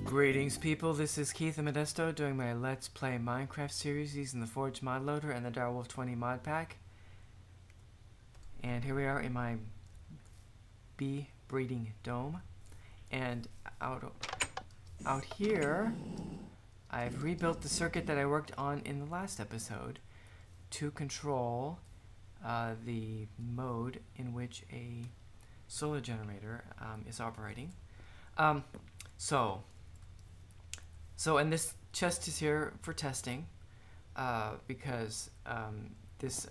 Greetings people, this is Keith and Modesto doing my Let's Play Minecraft series using the Forge mod loader and the Direwolf 20 mod pack. And here we are in my bee breeding dome. And out here, I've rebuilt the circuit that I worked on in the last episode to control the mode in which a solar generator is operating. And this chest is here for testing because this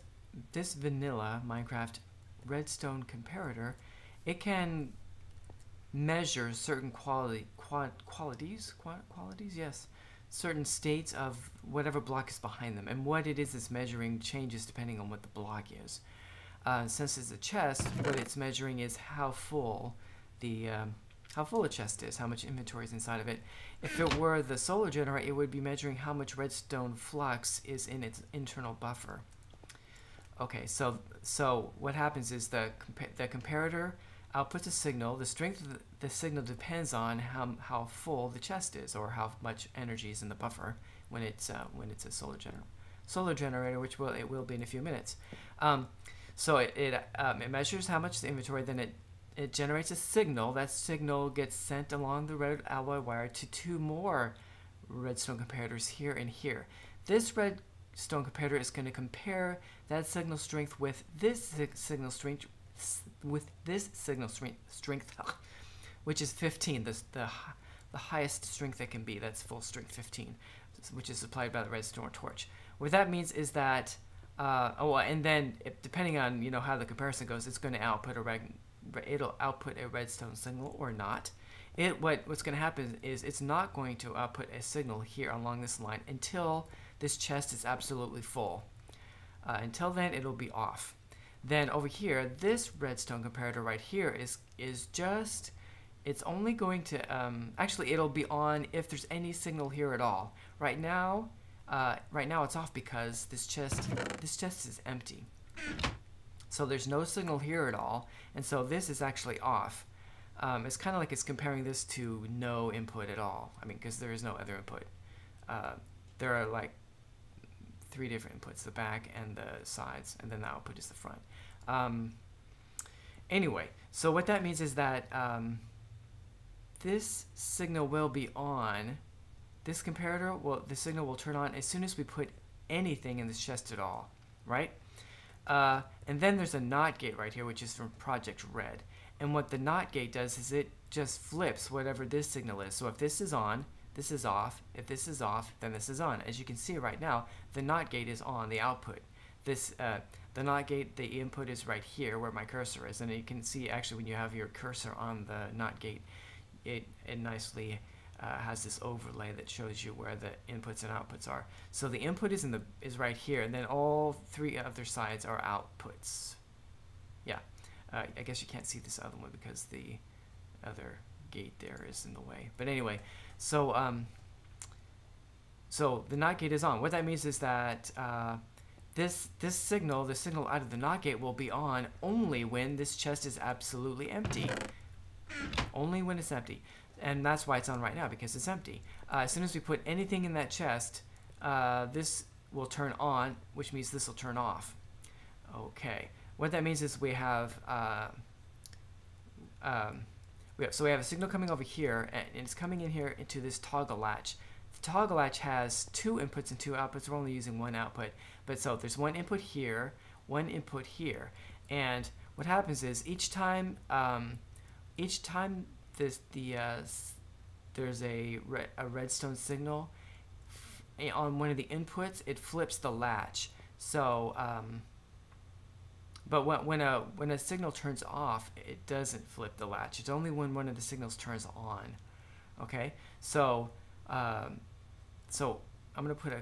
vanilla Minecraft redstone comparator, it can measure certain qualities, yes, certain states of whatever block is behind them, and what it is it's measuring changes depending on what the block is. Since it's a chest, what it's measuring is how full the chest is, how much inventory is inside of it. If it were the solar generator, it would be measuring how much redstone flux is in its internal buffer. Okay, so what happens is the comparator outputs a signal. The strength of the signal depends on how full the chest is, or how much energy is in the buffer when it's a solar generator, which it will be in a few minutes. So it measures how much the inventory, then it generates a signal. That signal gets sent along the red alloy wire to two more redstone comparators here and here. This redstone comparator is going to compare that signal strength with this signal strength, which is 15, the highest strength that can be. That's full strength 15, which is supplied by the redstone torch. What that means is that, and then depending on how the comparison goes, it's going to output it'll output a redstone signal or not. What's going to happen is it's not going to output a signal here along this line until this chest is absolutely full. Until then, it'll be off. Then over here, this redstone comparator right here is just, it's only going to actually it'll be on if there's any signal here at all. Right now it's off because this chest is empty. So there's no signal here at all, and so this is actually off. It's kind of like it's comparing this to no input at all. I mean, because there is no other input. There are like 3 different inputs: the back and the sides, and then the output is the front. Anyway, so what that means is that this signal will be on. This comparator, the signal will turn on as soon as we put anything in this chest at all, right? And then there's a NOT gate right here, which is from Project Red. And what the NOT gate does is it just flips whatever this signal is. So if this is on, this is off. If this is off, then this is on. As you can see right now, the NOT gate is on, the output. The NOT gate, the input is right here where my cursor is. And you can see actually when you have your cursor on the NOT gate, it nicely has this overlay that shows you where the inputs and outputs are. So the input is right here, and then all 3 other sides are outputs. Yeah, I guess you can't see this other one because the other gate there is in the way. But anyway, so the NOT gate is on. What that means is that this signal, the signal out of the NOT gate, will be on only when this chest is absolutely empty. Only when it's empty. And that's why it's on right now, because it's empty. As soon as we put anything in that chest, this will turn on, which means this will turn off. Okay. What that means is we have a signal coming over here, and it's coming in here into this toggle latch. The toggle latch has 2 inputs and 2 outputs. We're only using 1 output, but so there's 1 input here, 1 input here, and what happens is each time there's a redstone signal on one of the inputs, it flips the latch. So, but when a signal turns off, it doesn't flip the latch. It's only when one of the signals turns on. Okay, so I'm gonna put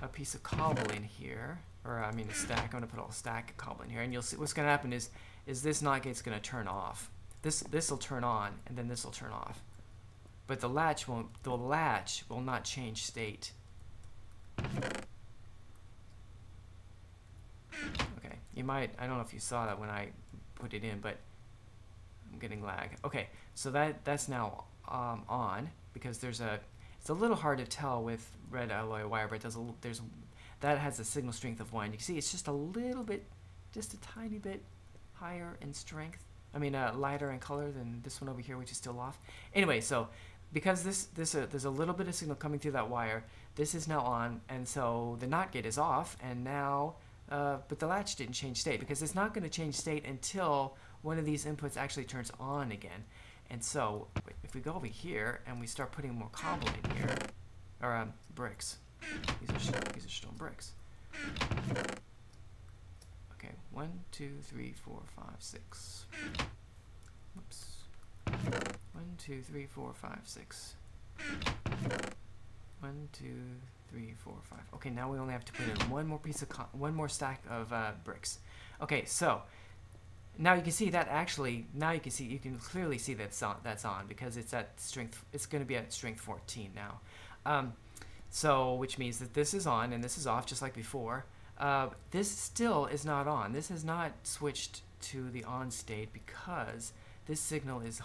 a piece of cobble in here, or I mean a stack. I'm gonna put a stack of cobble in here, and you'll see what's gonna happen is this NOT gate's gonna turn off. This will turn on, and then this will turn off. But the latch will not change state. Okay, you might, I don't know if you saw that when I put it in, but I'm getting lag. Okay, so that's now on, because it's a little hard to tell with red alloy wire, but that has a signal strength of 1. You can see it's just a little bit, just a tiny bit higher in strength. I mean, lighter in color than this one over here, which is still off. Anyway, so because there's a little bit of signal coming through that wire, this is now on, and so the NOT gate is off, and now, but the latch didn't change state, because it's not going to change state until one of these inputs actually turns on again. And so if we go over here and we start putting more cobble in here, or bricks, these are stone bricks. Okay, 1, 2, 3, 4, 5, 6. Whoops. 1, 2, 3, 4, 5, 6. 1, 2, 3, 4, 5. Okay, now we only have to put in one more stack of bricks. Okay, so now you can see that actually. Now you can clearly see that's on because it's at strength. It's going to be at strength 14 now. So which means that this is on and this is off, just like before. This still is not on. This has not switched to the on state because this signal is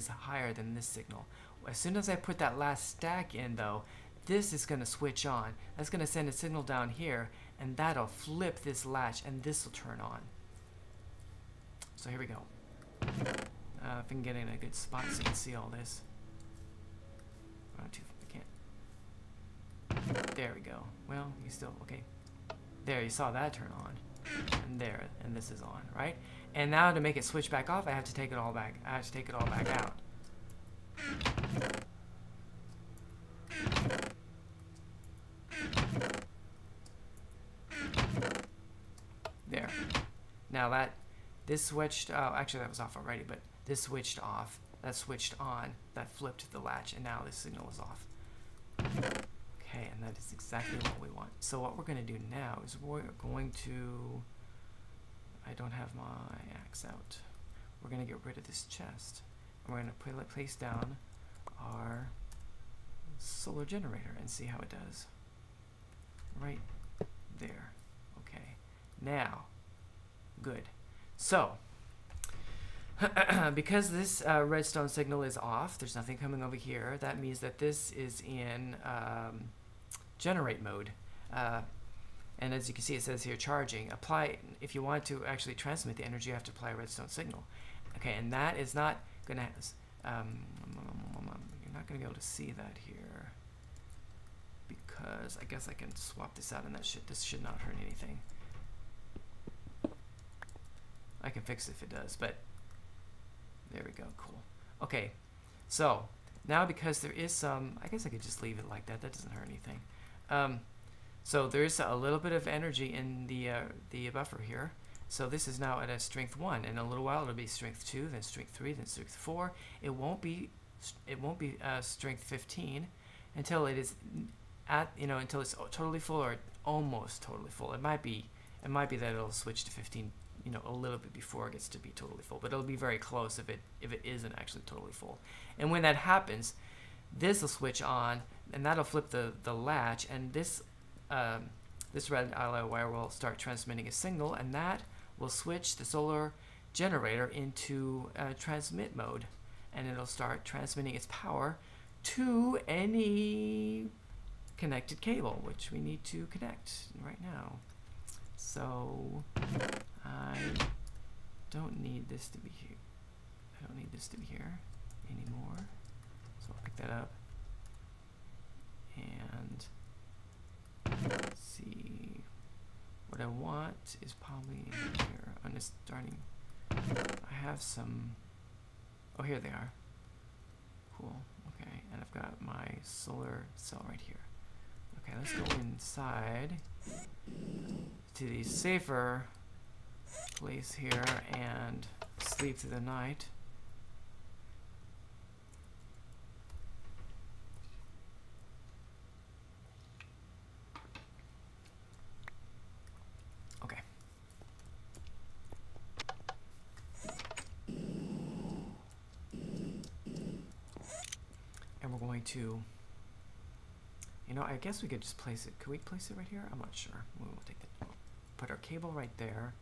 higher than this signal. As soon as I put that last stack in, though, this is going to switch on. That's going to send a signal down here, and that'll flip this latch, and this will turn on. So here we go. If I can get in a good spot so you can see all this. I can't. There we go. Well, you still okay. There, you saw that turn on, and there, and this is on, right? And now to make it switch back off, I have to take it all back. I have to take it all back out. There. Now this switched. Oh, actually, that was off already, but this switched off. That switched on. That flipped the latch, and now this signal is off. Okay, and that is exactly what we want. So what we're going to do now is we're going to, I don't have my axe out. We're going to get rid of this chest. And we're going to place down our solar generator and see how it does. Right there. Okay. Now, good. So, because this redstone signal is off, there's nothing coming over here. That means that this is in generate mode, and as you can see, it says here charging. Apply if you want to actually transmit the energy. You have to apply a redstone signal. Okay, and that is not going to. You're not going to be able to see that here because I guess I can swap this out, and this should not hurt anything. I can fix it if it does, but there we go. Cool. Okay, so now because there is some, I guess I could just leave it like that. That doesn't hurt anything. So there is a little bit of energy in the buffer here. So this is now at a strength 1. In a little while, it'll be strength 2, then strength 3, then strength 4. It won't be strength 15 until it is at until it's totally full or almost totally full. It might be that it'll switch to 15. A little bit before it gets to be totally full, but it'll be very close if it isn't actually totally full. And when that happens, this will switch on, and that'll flip the latch, and this red alloy wire will start transmitting a signal, and that will switch the solar generator into transmit mode, and it'll start transmitting its power to any connected cable, which we need to connect right now. So I don't need this to be here. I don't need this to be here anymore. So I'll pick that up and see. What I want is probably in here. I'm just starting. I have some. Oh, here they are. Cool. Okay, and I've got my solar cell right here. Okay, let's go inside to the safer place here and sleep through the night. Okay. And we're going to, I guess we could just place it. Could we place it right here? I'm not sure. We'll take it. Put our cable right there,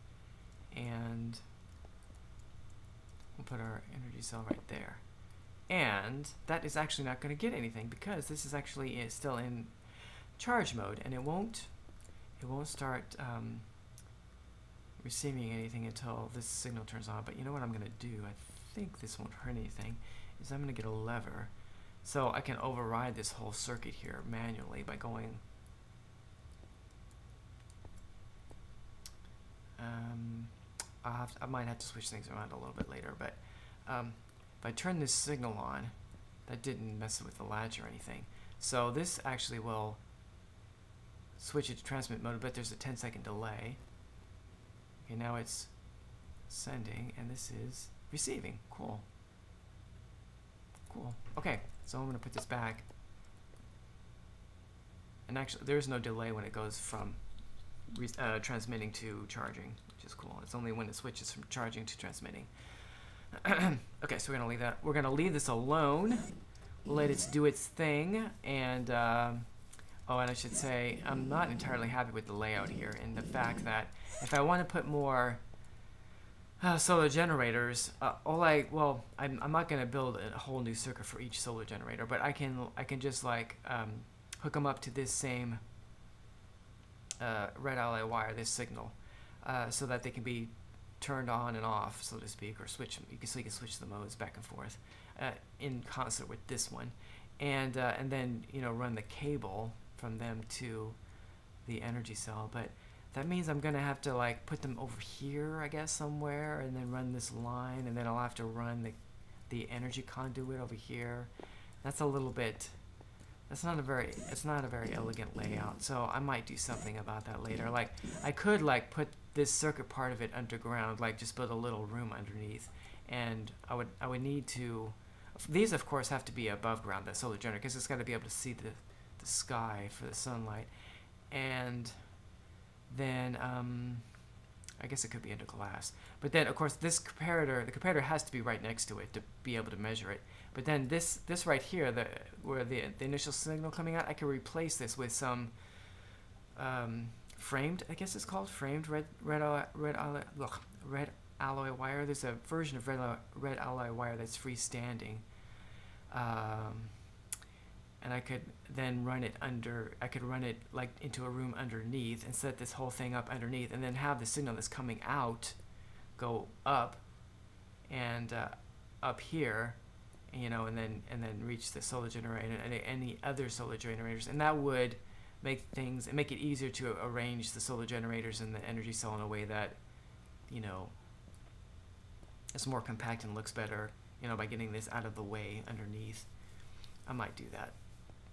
and We'll put our energy cell right there. And that is actually not going to get anything because this is actually still in charge mode, and it won't start receiving anything until this signal turns on. But you know what I'm going to do? I think this won't hurt anything. Is I'm going to get a lever, so I can override this whole circuit here manually by going. I might have to switch things around a little bit later, but if I turn this signal on, that didn't mess with the latch or anything. So this actually will switch it to transmit mode, but there's a 10-second delay. Okay, now it's sending, and this is receiving. Cool. Cool. Okay, so I'm going to put this back. And actually, there's no delay when it goes from transmitting to charging, which is cool. It's only when it switches from charging to transmitting. Okay, so we're going to leave that. We're going to leave this alone. We'll let it do its thing. And, oh, and I should say, I'm not entirely happy with the layout here, and the fact that if I want to put more solar generators, I'm not going to build a whole new circuit for each solar generator, but I can just like hook them up to this same red alloy wire, this signal, so that they can be turned on and off, so to speak, or switch. So you can switch the modes back and forth in concert with this one, and then run the cable from them to the energy cell. But that means I'm gonna have to like put them over here, I guess, somewhere, and then run this line, and then I'll have to run the energy conduit over here. That's a little bit. It's not a very elegant layout. So I might do something about that later. Like I could like put this circuit part of it underground, like just build a little room underneath, and I would need to. These of course have to be above ground, that solar generator, because it's got to be able to see the sky for the sunlight, and then I guess it could be under glass. But then of course this comparator, the comparator has to be right next to it to be able to measure it. But then this right here, where the initial signal coming out, I can replace this with some framed, I guess it's called framed red alloy wire. There's a version of red alloy wire that's freestanding. And I could then run it like into a room underneath and set this whole thing up underneath, and then have the signal that's coming out go up and up here, and then reach the solar generator and any other solar generators, and that would make it easier to arrange the solar generators and the energy cell in a way that is more compact and looks better, by getting this out of the way underneath. I might do that.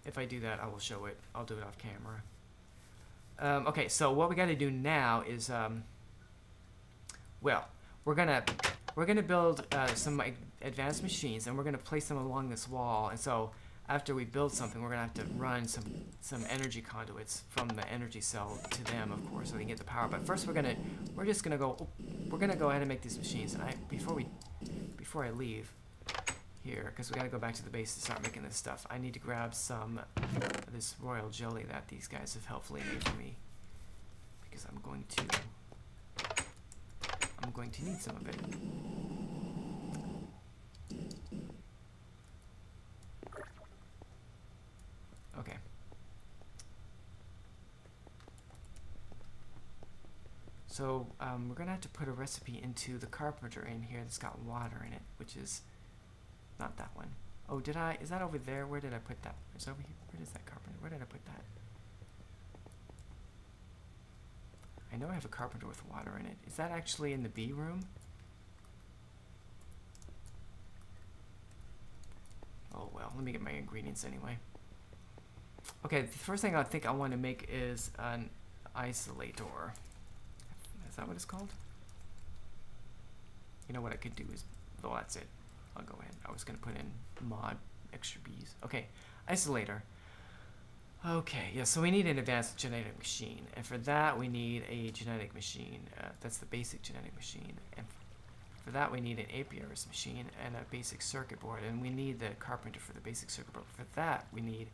If I do that, I will show it. I'll do it off camera. Okay, so what we got to do now is, we're gonna build some advanced machines, and we're gonna place them along this wall. And so after we build something, we're gonna have to run some energy conduits from the energy cell to them, of course, so they can get the power. But first, we're gonna go ahead and make these machines. And before I leave here, because we got to go back to the base to start making this stuff, I need to grab some of this royal jelly that these guys have helpfully made for me, because I'm going to need some of it. Okay. So we're gonna have to put a recipe into the carpenter in here that's got water in it, which is not that one. Oh, is that over there? Where did I put that? It's over here. Where is that carpenter? Where did I put that? I know I have a carpenter with water in it. Is that actually in the B room? Oh well, let me get my ingredients anyway. Okay, the first thing I think I want to make is an isolator. Is that what it's called? You know what I could do is, well, that's it. I'll go ahead. I was going to put in mod extra B's. Okay, isolator. Okay, yeah, so we need an advanced genetic machine, and for that we need a genetic machine. That's the basic genetic machine, and for that we need an Apier's machine and a basic circuit board, and we need the carpenter for the basic circuit board. For that we need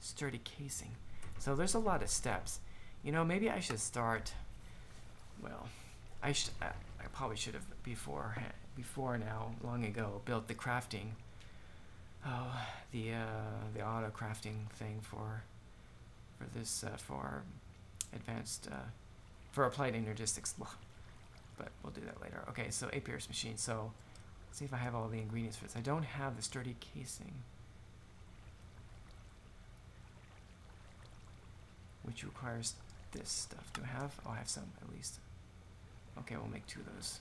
sturdy casing. So there's a lot of steps. Maybe I should start, well, I probably should have before now, long ago, built the crafting. Oh, the auto crafting thing for this for advanced for applied energistics. But we'll do that later. Okay, so a Pierce machine. So let's see if I have all the ingredients for this. I don't have the sturdy casing, which requires this stuff. Do I have? Oh, I have some at least. Okay, we'll make 2 of those.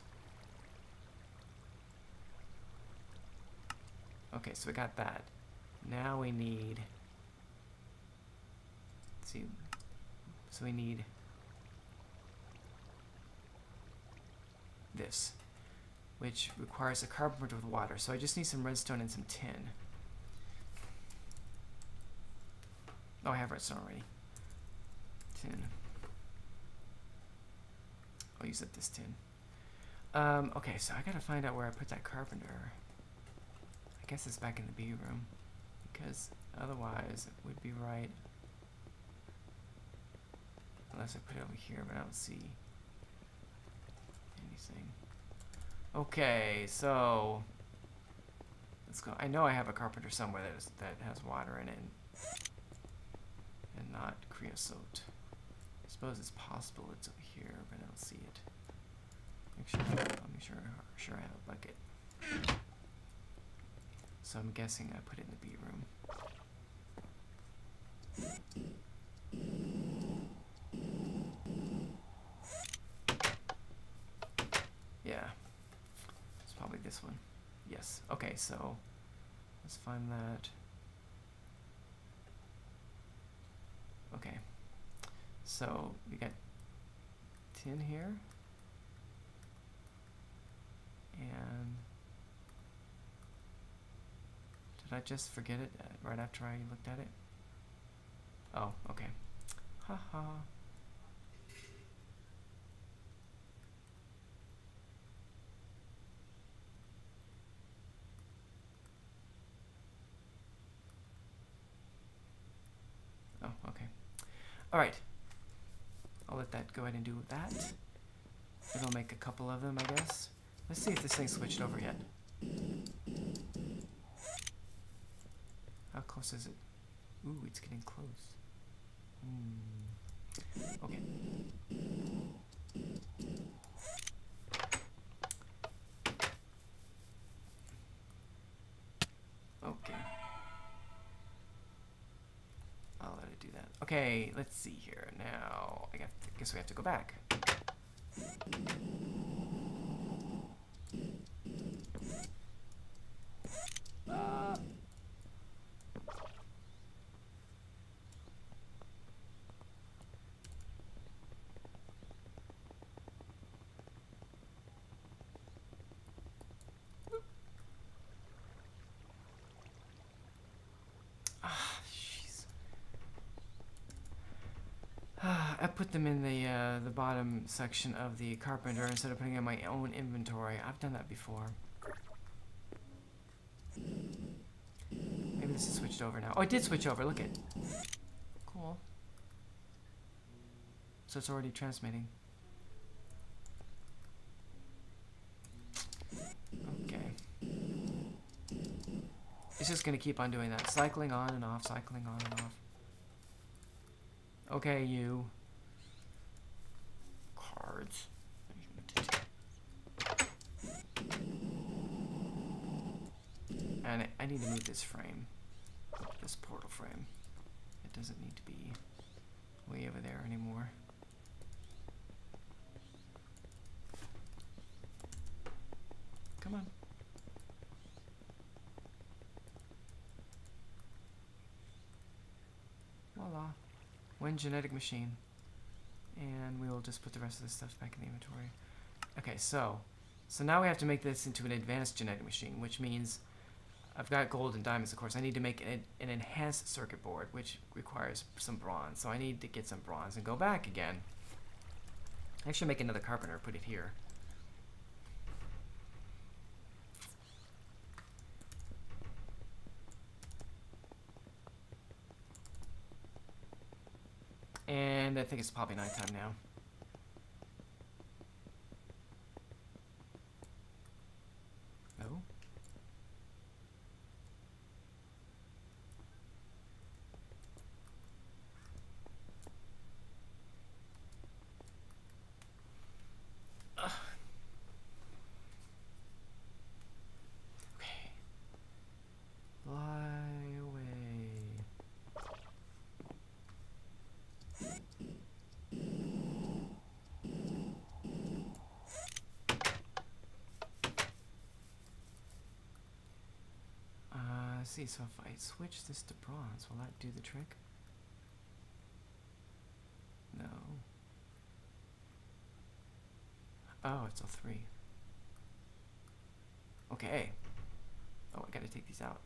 Okay, so we got that. Now we need, let's see, so we need this, which requires a carbon with water. So I just need some redstone and some tin. Oh, I have redstone already. Tin. I'll use up this tin. Okay, so I gotta find out where I put that carpenter. I guess it's back in the B room, because otherwise it would be right. Unless I put it over here, but I don't see anything. Okay, so let's go. I know I have a carpenter somewhere that has water in it and not creosote. I suppose it's possible it's over here, but I don't see it. Make sure I have a bucket. So I'm guessing I put it in the B room. Yeah, it's probably this one. Yes. Okay, so let's find that. Okay, so we got tin here, and did I just forget it right after I looked at it? Oh, okay. Haha. Oh, okay. All right. I'll let that go ahead and do that. And I'll make a couple of them, I guess. Let's see if this thing switched over yet. How close is it? Ooh, it's getting close. Okay. Okay. I'll let it do that. Okay, let's see here. Now, I guess we have to go back. I put them in the bottom section of the carpenter instead of putting in my own inventory. I've done that before. Maybe this is switched over now. Oh, it did switch over. Look at. Cool. So it's already transmitting. Okay. It's just gonna keep on doing that, cycling on and off, cycling on and off. Okay, you. Cards. And I need to move this frame. This portal frame. It doesn't need to be way over there anymore. Come on. Voila. One genetic machine. And we will just put the rest of this stuff back in the inventory. Okay, so now we have to make this into an advanced genetic machine, which means I've got gold and diamonds, of course. I need to make an enhanced circuit board, which requires some bronze. So I need to get some bronze and go back again. Actually, make another carpenter, put it here. And I think it's probably nighttime now. see, so if I switch this to bronze, will that do the trick? No. Oh, it's a 3. Okay. Oh, I gotta take these out.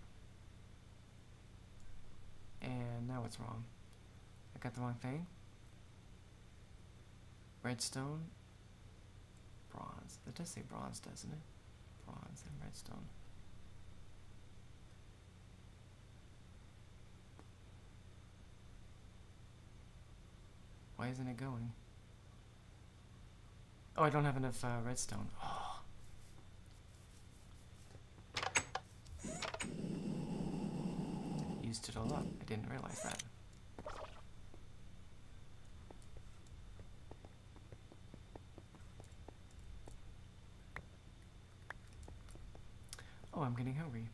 And now what's wrong? I got the wrong thing? Redstone? Bronze. That does say bronze, doesn't it? Bronze and redstone. Why isn't it going? Oh, I don't have enough redstone. Oh. Used it all up. I didn't realize that. Oh, I'm getting hungry.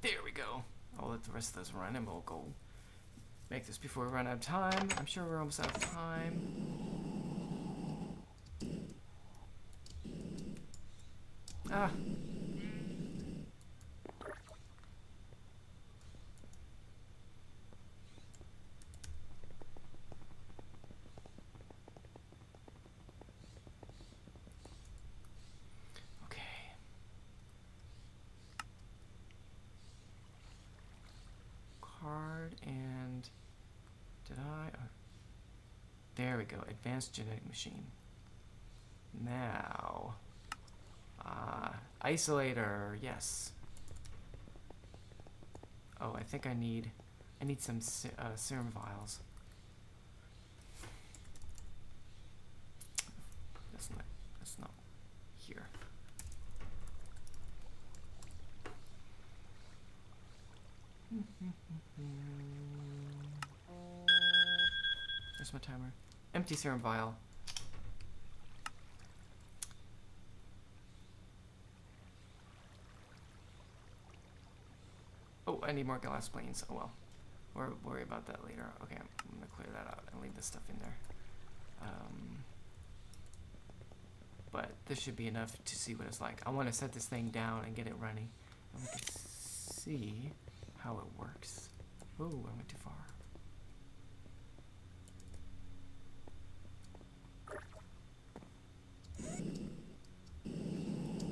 There we go. I'll let the rest of those run and we'll go make this before we run out of time. I'm sure we're almost out of time. Ah. And did I? There we go. Advanced genetic machine. Now, isolator. Yes. Oh, I think I need some serum vials. That's not here. There's my timer. Empty serum vial. Oh, I need more glass planes. Oh well. We'll worry about that later. Okay, I'm gonna clear that out and leave this stuff in there. But this should be enough to see what it's like. I want to set this thing down and get it running. And we can see how it works. Oh, I went too far.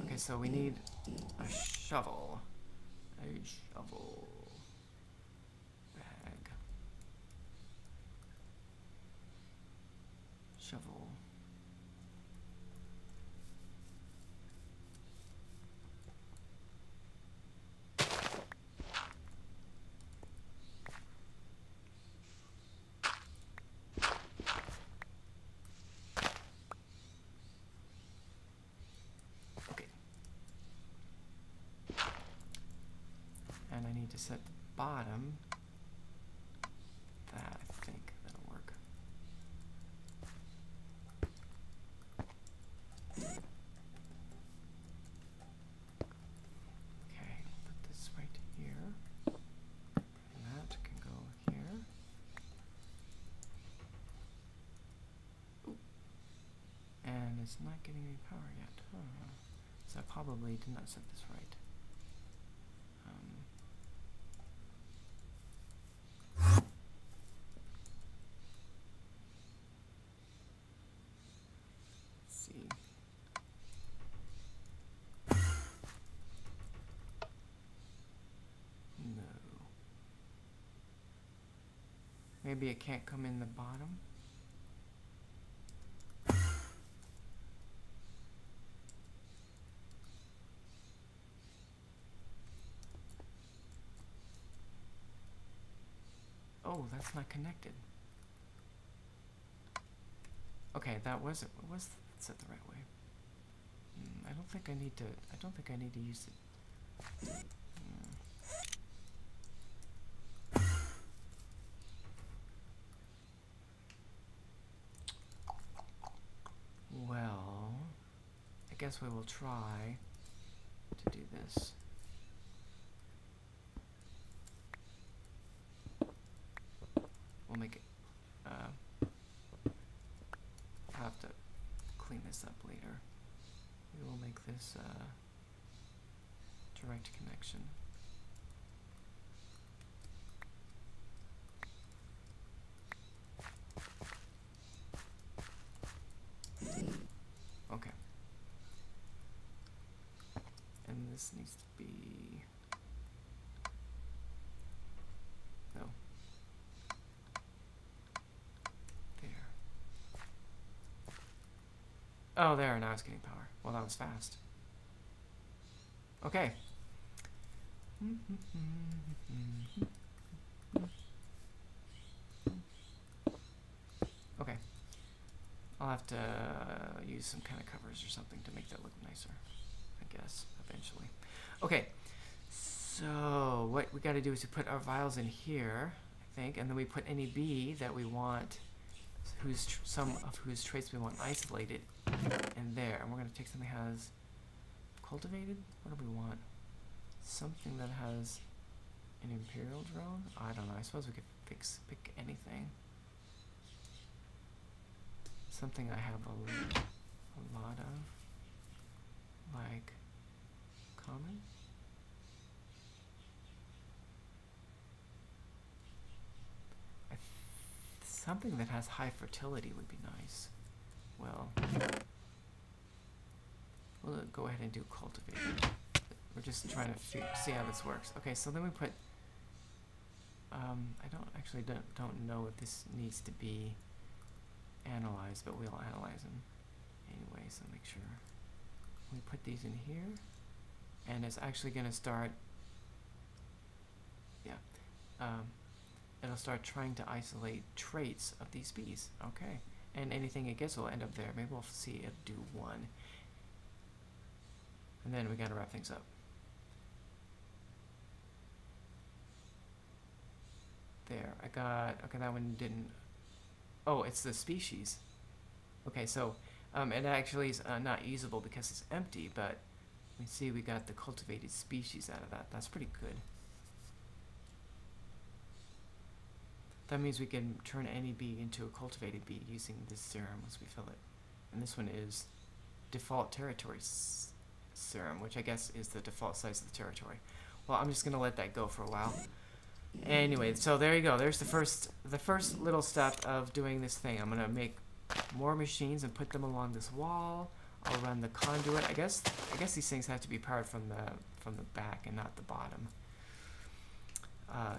Okay, so we need a shovel. A shovel. Bag. Shovel. And I need to set the bottom. That, I think that'll work. Okay, put this right here. And that can go here. Ooh. And it's not getting any power yet. Huh. So I probably did not set this right. Maybe it can't come in the bottom. Oh, that's not connected. Okay, that was set the right way. I don't think I need to use it. guess we will try to do this. We'll make it, I'll have to clean this up later. We will make this direct connection. Okay. And this needs to be, no. There. Oh, there, now it's getting power. Well, that was fast. Okay. Okay. I'll have to use some kind of covers or something to make that look nicer, I guess, eventually. Okay, so what we got to do is to put our vials in here, I think, and then we put any bee that we want, some of whose traits we want isolated in there. And we're going to take something that has cultivated. What do we want? Something that has an imperial drone? I don't know. I suppose we could pick anything. Something I have a lot of, like common. Something that has high fertility would be nice. Well, we'll go ahead and do cultivated. We're just trying to see how this works. Okay, so then we put. I don't know if this needs to be analyzed, but we'll analyze them anyway. So make sure we put these in here, and it's actually going to start. Yeah. It'll start trying to isolate traits of these bees. Okay. And anything it gets will end up there. Maybe we'll see it do one. And then we gotta wrap things up. There. I got, okay, that one didn't, oh, it's the species. Okay, so, it actually is not usable because it's empty, but we see we got the cultivated species out of that. That's pretty good. That means we can turn any bee into a cultivated bee using this serum once we fill it. And this one is default territory serum, which I guess is the default size of the territory. Well, I'm just going to let that go for a while. Anyway, so there you go. There's the first little step of doing this thing. I'm going to make more machines and put them along this wall. I'll run the conduit. I guess these things have to be powered from the back and not the bottom.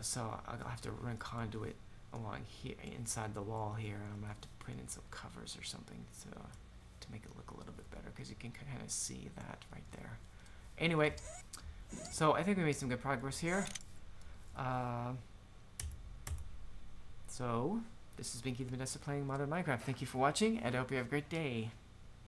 So I'll have to run conduit along here, inside the wall here. I'm gonna have to put in some covers or something to make it look a little bit better, because you can kind of see that right there. Anyway, so I think we made some good progress here. So this has been Keith Modesta playing Modern Minecraft. Thank you for watching, and I hope you have a great day.